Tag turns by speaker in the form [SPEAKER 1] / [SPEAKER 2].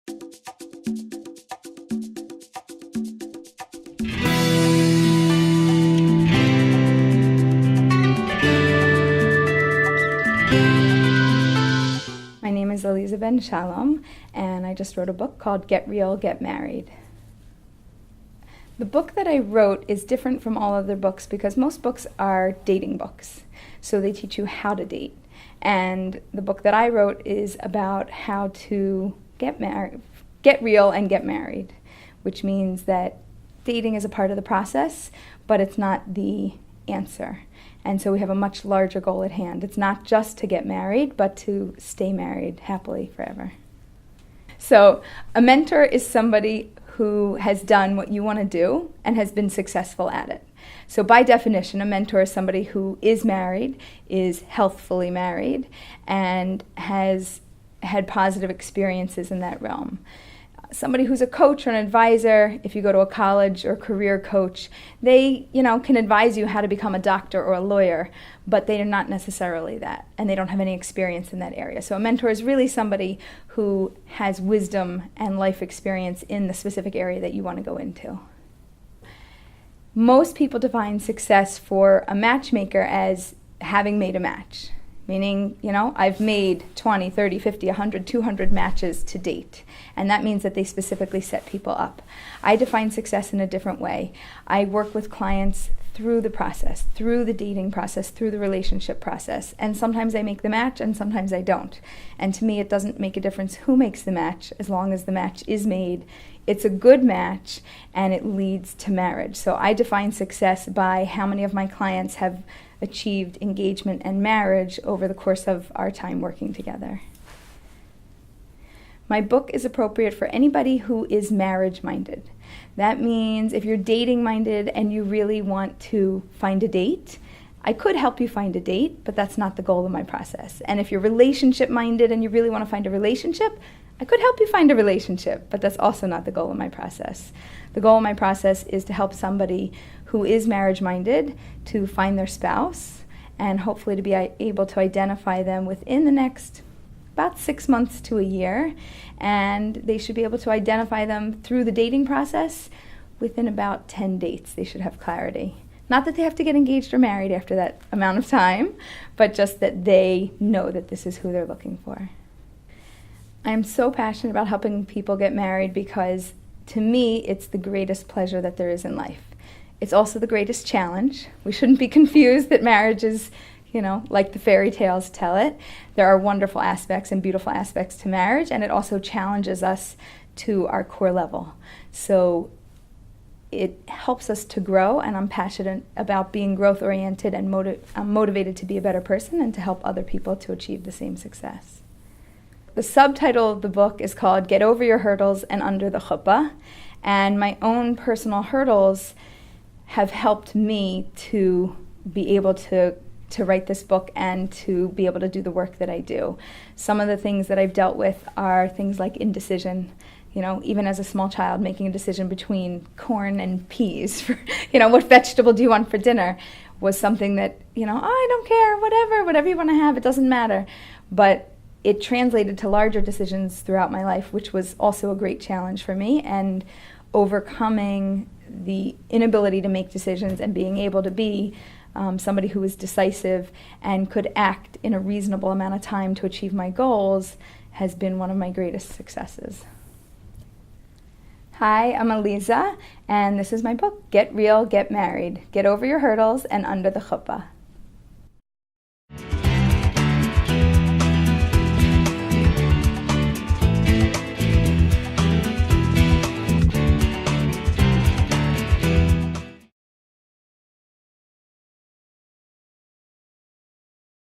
[SPEAKER 1] My name is Aleeza Shalom, and I just wrote a book called Get Real, Get Married. The book that I wrote is different from all other books because most books are dating books, so they teach you how to date. And the book that I wrote is about how to get real and get married, which means that dating is a part of the process, but it's not the answer. And so we have a much larger goal at hand. It's not just to get married, but to stay married happily forever. So a mentor is somebody who has done what you want to do and has been successful at it. So by definition, a mentor is somebody who is married, is healthfully married, and has had positive experiences in that realm. Somebody who's a coach or an advisor, if you go to a college or career coach, they, can advise you how to become a doctor or a lawyer, but they are not necessarily that, and they don't have any experience in that area. So a mentor is really somebody who has wisdom and life experience in the specific area that you want to go into. Most people define success for a matchmaker as having made a match. Meaning, I've made 20, 30, 50, 100, 200 matches to date. And that means that they specifically set people up. I define success in a different way. I work with clients through the process, through the dating process, through the relationship process. And sometimes I make the match and sometimes I don't. And to me, it doesn't make a difference who makes the match as long as the match is made. It's a good match and it leads to marriage. So I define success by how many of my clients have achieved engagement and marriage over the course of our time working together. My book is appropriate for anybody who is marriage-minded. That means if you're dating-minded and you really want to find a date, I could help you find a date, but that's not the goal of my process. And if you're relationship-minded and you really want to find a relationship, I could help you find a relationship, but that's also not the goal of my process. The goal of my process is to help somebody who is marriage-minded to find their spouse and hopefully to be able to identify them within the next about 6 months to a year. And they should be able to identify them through the dating process within about 10 dates. They should have clarity. Not that they have to get engaged or married after that amount of time, but just that they know that this is who they're looking for. I'm so passionate about helping people get married because to me, it's the greatest pleasure that there is in life. It's also the greatest challenge. We shouldn't be confused that marriage is, like the fairy tales tell it. There are wonderful aspects and beautiful aspects to marriage, and it also challenges us to our core level. So it helps us to grow, and I'm passionate about being growth-oriented and I'm motivated to be a better person and to help other people to achieve the same success. The subtitle of the book is called Get Over Your Hurdles and Under the Chuppah, and my own personal hurdles have helped me to be able to write this book and to be able to do the work that I do. Some of the things that I've dealt with are things like indecision. Even as a small child, making a decision between corn and peas for, what vegetable do you want for dinner was something that, I don't care, whatever you want to have, it doesn't matter. But it translated to larger decisions throughout my life, which was also a great challenge for me, and overcoming the inability to make decisions and being able to be somebody who was decisive and could act in a reasonable amount of time to achieve my goals has been one of my greatest successes. Hi, I'm Aleeza, and this is my book, Get Real, Get Married. Get Over Your Hurdles and Under the Chuppah.